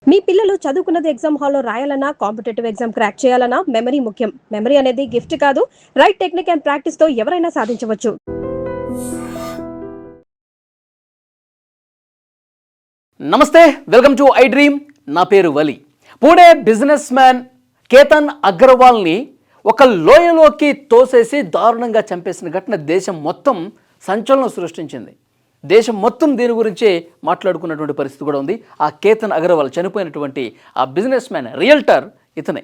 మీ పిల్లలు చదువుకున్నది ఎగ్జామ్ హాల్లో రాయాలన్నా, కాంపిటేటివ్ ఎగ్జామ్ క్రాక్ చేయాలన్నా మెమరీ ముఖ్యం. మెమరీ అనేది గిఫ్ట్ కాదు, రైట్ టెక్నిక్ అండ్ ప్రాక్టీస్ తో ఎవరైనా సాధించవచ్చు. నమస్తే, వెల్కమ్ టు ఐ డ్రీమ్. నా పేరు వలి. పూణే బిజినెస్ మ్యాన్ కేతన్ అగర్వాల్ని ఒక లోయలోకి తోసేసి దారుణంగా చంపేసిన ఘటన దేశం మొత్తం సంచలనం సృష్టించింది. దేశం మొత్తం దీని గురించే మాట్లాడుకున్నటువంటి పరిస్థితి కూడా ఉంది. ఆ కేతన్ అగర్వాల్ చనిపోయినటువంటి ఆ బిజినెస్ మ్యాన్ రియల్టర్ ఇతనే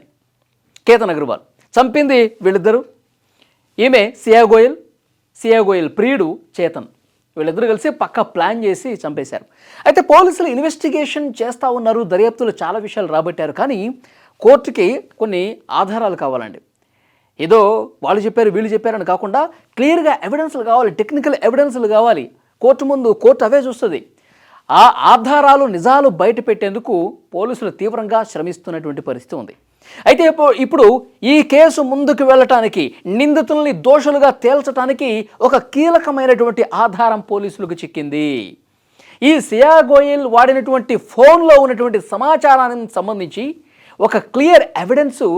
కేతన్ అగర్వాల్. చంపింది వీళ్ళిద్దరు. ఈమె సియా గోయల్ ప్రియుడు చేతన్. వీళ్ళిద్దరూ కలిసి పక్కా ప్లాన్ చేసి చంపేశారు. అయితే పోలీసులు ఇన్వెస్టిగేషన్ చేస్తూ ఉన్నారు, దర్యాప్తులు చాలా విషయాలు రాబట్టారు. కానీ కోర్టుకి కొన్ని ఆధారాలు కావాలండి. ఏదో వాళ్ళు చెప్పారు వీళ్ళు చెప్పారని కాకుండా క్లియర్గా ఎవిడెన్స్లు కావాలి, టెక్నికల్ ఎవిడెన్స్లు కావాలి. కోర్టు ముందు కోర్టు అవే చూస్తుంది. ఆ ఆధారాలు నిజాలు బయట పెట్టేందుకు పోలీసులు తీవ్రంగా శ్రమిస్తున్నటువంటి పరిస్థితి ఉంది. అయితే ఇప్పుడు ఈ కేసు ముందుకు వెళ్ళటానికి, నిందితుల్ని దోషులుగా తేల్చడానికి ఒక కీలకమైనటువంటి ఆధారం పోలీసులకు చిక్కింది. ఈ సియా గోయల్ వాడినటువంటి ఫోన్లో ఉన్నటువంటి సమాచారానికి సంబంధించి ఒక క్లియర్ ఎవిడెన్సు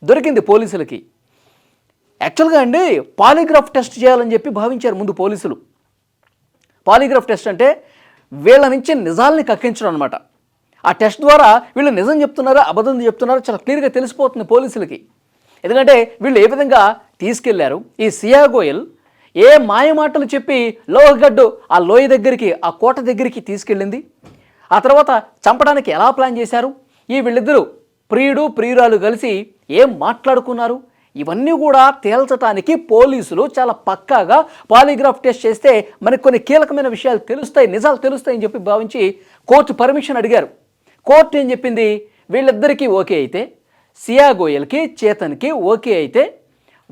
దొరికింది పోలీసులకి. యాక్చువల్గా అండి, పాలిగ్రాఫ్ టెస్ట్ చేయాలని చెప్పి భావించారు ముందు పోలీసులు. పాలిగ్రాఫ్ టెస్ట్ అంటే వీళ్ళ నుంచి నిజాల్ని కక్కించడం అనమాట. ఆ టెస్ట్ ద్వారా వీళ్ళు నిజం చెప్తున్నారా అబద్ధం చెప్తున్నారా చాలా క్లియర్గా తెలిసిపోతుంది పోలీసులకి. ఎందుకంటే వీళ్ళు ఏ విధంగా తీసుకెళ్లారు, ఈ సియా గోయల్ ఏ మాయమాటలు చెప్పి లోహగడ్డు ఆ లోయ దగ్గరికి, ఆ కోట దగ్గరికి తీసుకెళ్ళింది, ఆ తర్వాత చంపడానికి ఎలా ప్లాన్ చేశారు, ఈ వీళ్ళిద్దరూ ప్రియురాలు కలిసి ఏం మాట్లాడుకున్నారు, ఇవన్నీ కూడా తేల్చడానికి పోలీసులు చాలా పక్కాగా పాలిగ్రాఫ్ టెస్ట్ చేస్తే మనకు కొన్ని కీలకమైన విషయాలు తెలుస్తాయి, నిజాలు తెలుస్తాయని చెప్పి భావించి కోర్టు పర్మిషన్ అడిగారు. కోర్టు ఏం చెప్పింది, వీళ్ళిద్దరికీ ఓకే అయితే, సియా గోయల్కి చేతన్కి ఓకే అయితే,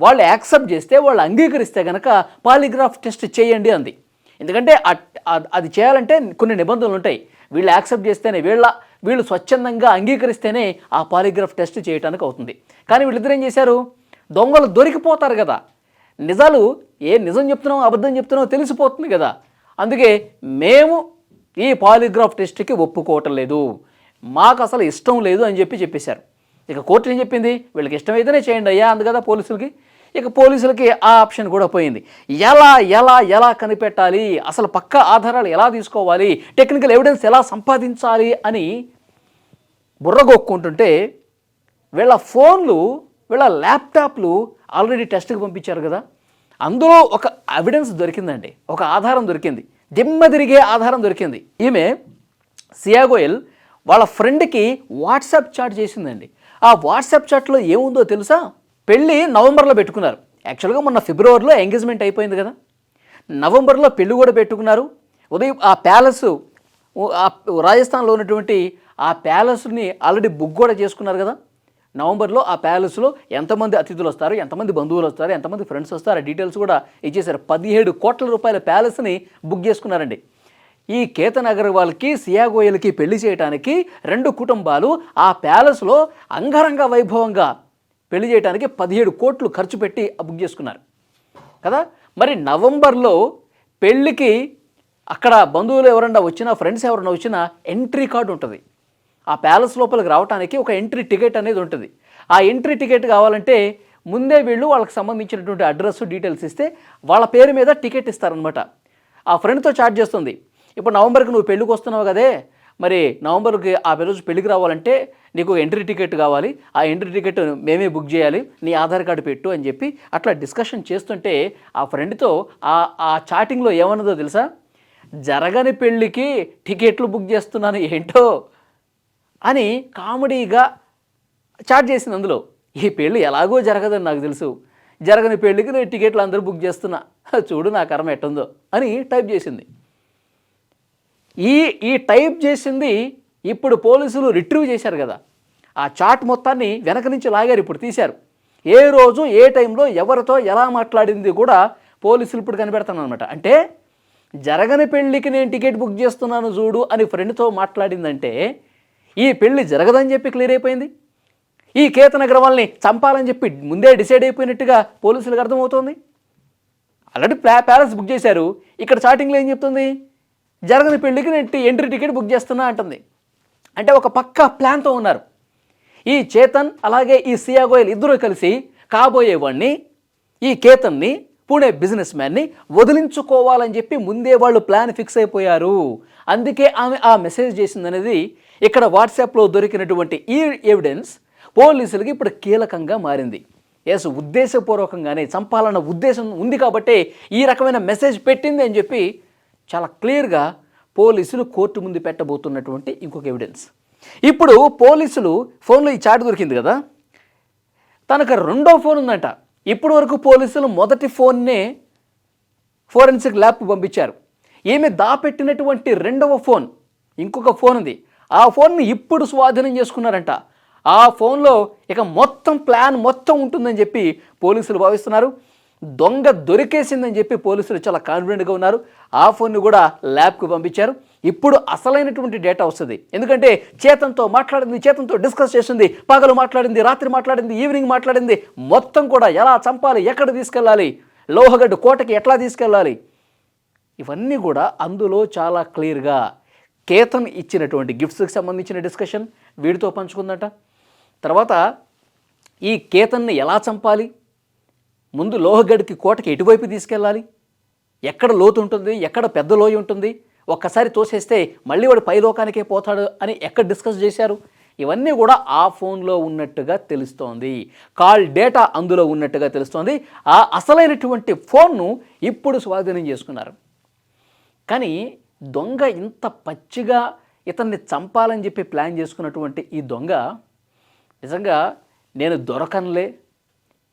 వాళ్ళు యాక్సెప్ట్ చేస్తే, వాళ్ళు అంగీకరిస్తే కనుక పాలిగ్రాఫ్ టెస్ట్ చేయండి అంది. ఎందుకంటే అది చేయాలంటే కొన్ని నిబంధనలు ఉంటాయి. వీళ్ళు యాక్సెప్ట్ చేస్తేనే, వీళ్ళు స్వచ్ఛందంగా అంగీకరిస్తేనే ఆ పాలిగ్రాఫ్ టెస్ట్ చేయడానికి అవుతుంది. కానీ వీళ్ళిద్దరు ఏం చేశారు, దొంగలు దొరికిపోతారు కదా, నిజాలు నిజం చెప్తున్నామో అబద్ధం చెప్తున్నామో తెలిసిపోతుంది కదా, అందుకే మేము ఈ పాలిగ్రాఫ్ టెస్ట్కి ఒప్పుకోవటం లేదు, మాకు అసలు ఇష్టం లేదు అని చెప్పేశారు. ఇక కోర్టు ఏం చెప్పింది, వీళ్ళకి ఇష్టమైతేనే చేయండి అయ్యా అంది కదా పోలీసులకి. ఇక పోలీసులకి ఆ ఆప్షన్ కూడా పోయింది. ఎలా కనిపెట్టాలి, అసలు పక్కా ఆధారాలు ఎలా తీసుకోవాలి, టెక్నికల్ ఎవిడెన్స్ ఎలా సంపాదించాలి అని బుర్రగొక్కుంటుంటే వీళ్ళ ఫోన్లు, వీళ్ళ ల్యాప్టాప్లు ఆల్రెడీ టెస్ట్కి పంపించారు కదా, అందులో ఒక ఎవిడెన్స్ దొరికిందండి, ఒక ఆధారం దొరికింది, దిమ్మ తిరిగే ఆధారం దొరికింది. ఈమె సియా గోయల్ వాళ్ళ ఫ్రెండ్కి వాట్సాప్ చాట్ చేసిందండి. ఆ వాట్సాప్ చాట్లో ఏముందో తెలుసా, పెళ్ళి నవంబర్లో పెట్టుకున్నారు. యాక్చువల్గా మొన్న ఫిబ్రవరిలో ఎంగేజ్మెంట్ అయిపోయింది కదా, నవంబర్లో పెళ్ళి కూడా పెట్టుకున్నారు. ఉదయం ఆ ప్యాలెస్, రాజస్థాన్లో ఉన్నటువంటి ఆ ప్యాలెస్ని ఆల్రెడీ బుక్ కూడా చేసుకున్నారు కదా. నవంబర్లో ఆ ప్యాలెస్లో ఎంతమంది అతిథులు వస్తారు, ఎంతమంది బంధువులు వస్తారు, ఎంతమంది ఫ్రెండ్స్ వస్తారు, ఆ డీటెయిల్స్ కూడా ఇచ్చేశారు. 17 కోట్ల రూపాయల ప్యాలెస్ని బుక్ చేసుకున్నారండి. ఈ కేతన్ అగర్వాల్కి సియా గోయల్కి పెళ్లి చేయడానికి 2 కుటుంబాలు ఆ ప్యాలెస్లో అంగరంగ వైభవంగా పెళ్లి చేయడానికి 17 కోట్లు ఖర్చు పెట్టి బుక్ చేసుకున్నారు కదా. మరి నవంబర్లో పెళ్ళికి అక్కడ బంధువులు ఎవరన్నా వచ్చినా, ఫ్రెండ్స్ ఎవరన్నా వచ్చినా ఎంట్రీ కార్డు ఉంటుంది. ఆ ప్యాలెస్ లోపలికి రావడానికి ఒక ఎంట్రీ టికెట్ అనేది ఉంటుంది. ఆ ఎంట్రీ టికెట్ కావాలంటే ముందే వీళ్ళు వాళ్ళకి సంబంధించినటువంటి అడ్రస్ డీటెయిల్స్ ఇస్తే వాళ్ళ పేరు మీద టికెట్ ఇస్తారనమాట. ఆ ఫ్రెండ్తో చాట్ చేస్తుంది, ఇప్పుడు నవంబర్కి నువ్వు పెళ్ళికి వస్తున్నావు కదే, మరి నవంబర్కి ఆ రోజు పెళ్ళికి రావాలంటే నీకు ఎంట్రీ టికెట్ కావాలి, ఆ ఎంట్రీ టికెట్ మేమే బుక్ చేయాలి, నీ ఆధార్ కార్డు పెట్టు అని చెప్పి అట్లా డిస్కషన్ చేస్తుంటే ఆ ఫ్రెండ్తో ఆ చాటింగ్లో ఏమన్నదో తెలుసా, జరగని పెళ్ళికి టికెట్లు బుక్ చేస్తున్నాను ఏంటో అని కామెడీగా చాట్ చేసింది. అందులో ఈ పెళ్ళి ఎలాగో జరగదని నాకు తెలుసు, జరగని పెళ్ళికి నేను టికెట్లు అందరూ బుక్ చేస్తున్నా, చూడు నా కర్మ ఎట్టుందో అని టైప్ చేసింది. ఈ టైప్ చేసింది ఇప్పుడు పోలీసులు రిట్రీవ్ చేశారు కదా, ఆ చాట్ మొత్తాన్ని వెనక నుంచి లాగారు, ఇప్పుడు తీశారు. ఏ రోజు ఏ టైంలో ఎవరితో ఎలా మాట్లాడింది కూడా పోలీసులు ఇప్పుడు కనిపెడతాను అనమాట. అంటే జరగని పెళ్ళికి నేను టికెట్ బుక్ చేస్తున్నాను చూడు అని ఫ్రెండ్తో మాట్లాడిందంటే ఈ పెళ్ళి జరగదని చెప్పి క్లియర్ అయిపోయింది. ఈ కేతన్ అగర్వాల్ని చంపాలని చెప్పి ముందే డిసైడ్ అయిపోయినట్టుగా పోలీసులకు అర్థమవుతోంది. ఆల్రెడీ ప్యాలెస్ బుక్ చేశారు. ఇక్కడ చాటింగ్లో ఏం చెప్తుంది, జరగని పెళ్ళికి నేను ఎంట్రీ టికెట్ బుక్ చేస్తున్నా అంటుంది. అంటే ఒక పక్క ప్లాన్తో ఉన్నారు. ఈ చేతన్ అలాగే ఈ సియా గోయల్ ఇద్దరూ కలిసి కాబోయేవాడిని, ఈ కేతన్ని, పూణే బిజినెస్ మ్యాన్ని వదిలించుకోవాలని చెప్పి ముందే వాళ్ళు ప్లాన్ ఫిక్స్ అయిపోయారు. అందుకే ఆమె ఆ మెసేజ్ చేసిందనేది ఇక్కడ వాట్సాప్లో దొరికినటువంటి ఈ ఎవిడెన్స్ పోలీసులకి ఇప్పుడు కీలకంగా మారింది. ఎస్, ఉద్దేశపూర్వకంగానే చంపాలన్న ఉద్దేశం ఉంది కాబట్టి ఈ రకమైన మెసేజ్ పెట్టింది అని చెప్పి చాలా క్లియర్గా పోలీసులు కోర్టు ముందు పెట్టబోతున్నటువంటి ఇంకొక ఎవిడెన్స్. ఇప్పుడు పోలీసులు ఫోన్లో ఈ చాట్ దొరికింది కదా, తనకు రెండో ఫోన్ ఉందంట. ఇప్పటి వరకు పోలీసులు మొదటి ఫోన్నే ఫోరెన్సిక్ ల్యాబ్కు పంపించారు. ఈమె దాపెట్టినటువంటి రెండవ ఫోన్, ఇంకొక ఫోన్ ఉంది, ఆ ఫోన్ని ఇప్పుడు స్వాధీనం చేసుకున్నారంట. ఆ ఫోన్లో ఇక మొత్తం ప్లాన్ మొత్తం ఉంటుందని చెప్పి పోలీసులు భావిస్తున్నారు. దొంగ దొరికేసిందని చెప్పి పోలీసులు చాలా కాన్ఫిడెంట్గా ఉన్నారు. ఆ ఫోన్ని కూడా ల్యాబ్కు పంపించారు. ఇప్పుడు అసలైనటువంటి డేటా వస్తుంది. ఎందుకంటే చేతన్తో మాట్లాడింది, చేతన్తో డిస్కస్ చేసింది, పగలు మాట్లాడింది, రాత్రి మాట్లాడింది, ఈవినింగ్ మాట్లాడింది, మొత్తం కూడా ఎలా చంపాలి, ఎక్కడ తీసుకెళ్ళాలి, లోహగడ్డ కోటకి ఎట్లా తీసుకెళ్ళాలి, ఇవన్నీ కూడా అందులో చాలా క్లియర్గా కేతన్ ఇచ్చినటువంటి గిఫ్ట్స్కి సంబంధించిన డిస్కషన్ వీడితో పంచుకుందట. తర్వాత ఈ కేతన్ని ఎలా చంపాలి, ముందు లోహగడ్కి కోటకి ఎటువైపు తీసుకెళ్ళాలి, ఎక్కడ లోతు ఉంటుంది, ఎక్కడ పెద్ద లోయ ఉంటుంది, ఒక్కసారి తోసేస్తే మళ్ళీ వాడు పైలోకానికే పోతాడు అని ఎక్కడ డిస్కస్ చేశారు, ఇవన్నీ కూడా ఆ ఫోన్లో ఉన్నట్టుగా తెలుస్తోంది. కాల్ డేటా అందులో ఉన్నట్టుగా తెలుస్తోంది. ఆ అసలైనటువంటి ఫోన్ను ఇప్పుడు స్వాధీనం చేసుకున్నారు. కానీ దొంగ ఇంత పచ్చిగా ఇతన్ని చంపాలని చెప్పి ప్లాన్ చేసుకున్నటువంటి ఈ దొంగ నిజంగా నేను దొరకనులే,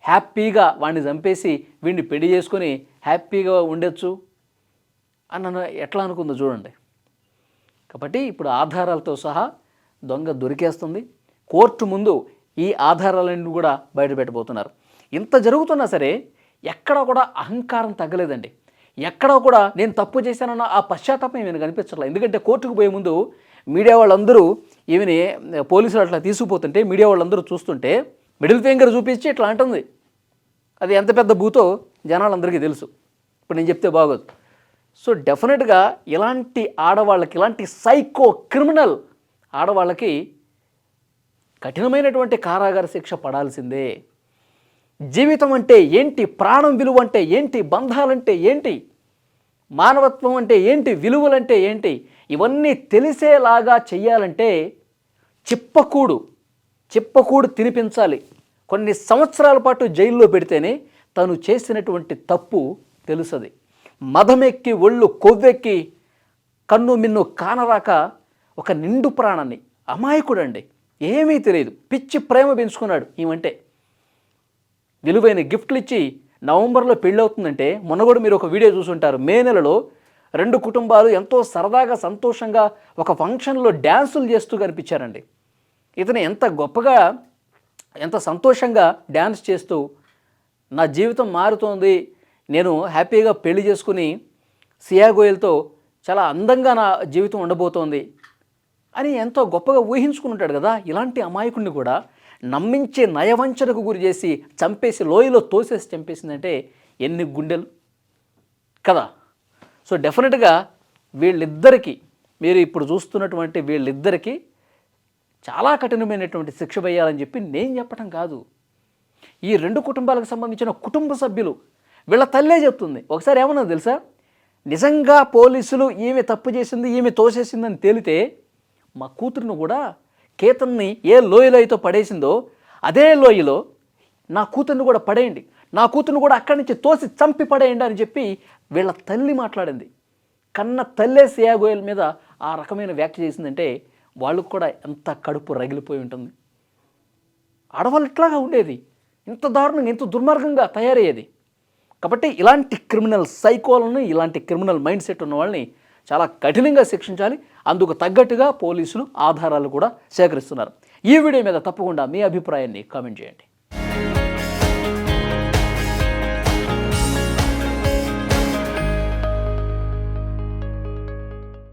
హ్యాపీగా వాడిని చంపేసి వీడిని పెళ్లి చేసుకొని హ్యాపీగా ఉండొచ్చు అని ఎట్లా అనుకుందో చూడండి. కాబట్టి ఇప్పుడు ఆధారాలతో సహా దొంగ దొరికేస్తుంది. కోర్టు ముందు ఈ ఆధారాలన్నీ కూడా బయటపెట్టబోతున్నారు. ఇంత జరుగుతున్నా సరే ఎక్కడ కూడా అహంకారం తగ్గలేదండి. ఎక్కడ కూడా నేను తప్పు చేశానన్న ఆ పశ్చాత్తాపం ఈమెను కనిపించట్లేదు. ఎందుకంటే కోర్టుకు పోయే ముందు మీడియా వాళ్ళందరూ ఈమెని పోలీసులు అట్లా తీసుకుపోతుంటే మీడియా వాళ్ళందరూ చూస్తుంటే మిడిల్ ఫింగర్ చూపించి ఇట్లా అంటుంది. అది ఎంత పెద్ద భూతో జనాలందరికీ తెలుసు. ఇప్పుడు నేను చెప్తే బాగోదు. సో డెఫినెట్గా ఇలాంటి ఆడవాళ్ళకి, ఇలాంటి సైకో క్రిమినల్ ఆడవాళ్ళకి కఠినమైనటువంటి కారాగార శిక్ష పడాల్సిందే. జీవితం అంటే ఏంటి, ప్రాణం విలువ అంటే ఏంటి, బంధాలంటే ఏంటి, మానవత్వం అంటే ఏంటి, విలువలంటే ఏంటి, ఇవన్నీ తెలిసేలాగా చెయ్యాలంటే చిప్పకూడు తినిపించాలి. కొన్ని సంవత్సరాల పాటు జైల్లో పెడితేనే తను చేసినటువంటి తప్పు తెలుస్తుంది. మదమెక్కి ఒళ్ళు కొవ్వెక్కి కన్ను మిన్ను కానరాక ఒక నిండు ప్రాణాన్ని, అమాయకుడండి, ఏమీ తెలియదు, పిచ్చి ప్రేమ పెంచుకున్నాడు ఈమంటే. విలువైన గిఫ్ట్లు ఇచ్చి నవంబర్లో పెళ్ళవుతుందంటే, మొన్న కూడా మీరు ఒక వీడియో చూసుంటారు, మే నెలలో 2 కుటుంబాలు ఎంతో సరదాగా సంతోషంగా ఒక ఫంక్షన్లో డ్యాన్సులు చేస్తూ కనిపించారండి. ఇతను ఎంత గొప్పగా, ఎంత సంతోషంగా డ్యాన్స్ చేస్తూ నా జీవితం మారుతోంది, నేను హ్యాపీగా పెళ్లి చేసుకుని సియా గోయల్తో చాలా అందంగా నా జీవితం ఉండబోతోంది అని ఎంతో గొప్పగా ఊహించుకుని ఉంటాడు కదా. ఇలాంటి అమాయకుడిని కూడా నమ్మించే నయవంచనకు గురి చేసి చంపేసి లోయలో తోసేసి చంపేసిందంటే ఎన్ని గుండెలు కదా. సో డెఫినెట్గా వీళ్ళిద్దరికీ, మీరు ఇప్పుడు చూస్తున్నటువంటి వీళ్ళిద్దరికీ చాలా కఠినమైనటువంటి శిక్ష వేయాలని చెప్పి నేను చెప్పటం కాదు. ఈ 2 కుటుంబాలకు సంబంధించిన కుటుంబ సభ్యులు, వీళ్ళ తల్లే చెప్తుంది. ఒకసారి ఏమన్నా తెలుసా, నిజంగా పోలీసులు ఈమె తప్పు చేసింది, ఈమె తోసేసిందని తేలితే మా కూతురును కూడా కేతన్ని ఏ లోయలో అయితే పడేసిందో అదే లోయలో నా కూతుర్ని కూడా పడేయండి, నా కూతుర్ని కూడా అక్కడి నుంచి తోసి చంపి పడేయండి అని చెప్పి వీళ్ళ తల్లి మాట్లాడింది. కన్న తల్లే సియా గోయల్ మీద ఆ రకమైన వ్యాఖ్య చేసిందంటే వాళ్ళకు కూడా ఎంత కడుపు రగిలిపోయి ఉంటుంది. ఆడవాళ్ళు ఇట్లాగా ఉండేది, ఇంత దారుణంగా, ఇంత దుర్మార్గంగా తయారయ్యేది. కాబట్టి ఇలాంటి క్రిమినల్ సైకోలను, ఇలాంటి క్రిమినల్ మైండ్ సెట్ ఉన్న వాళ్ళని చాలా కఠినంగా శిక్షించాలి. అందుకు తగ్గట్టుగా పోలీసులు ఆధారాలు కూడా సేకరిస్తున్నారు. ఈ వీడియో మీద తప్పకుండా మీ అభిప్రాయాన్ని కామెంట్ చేయండి.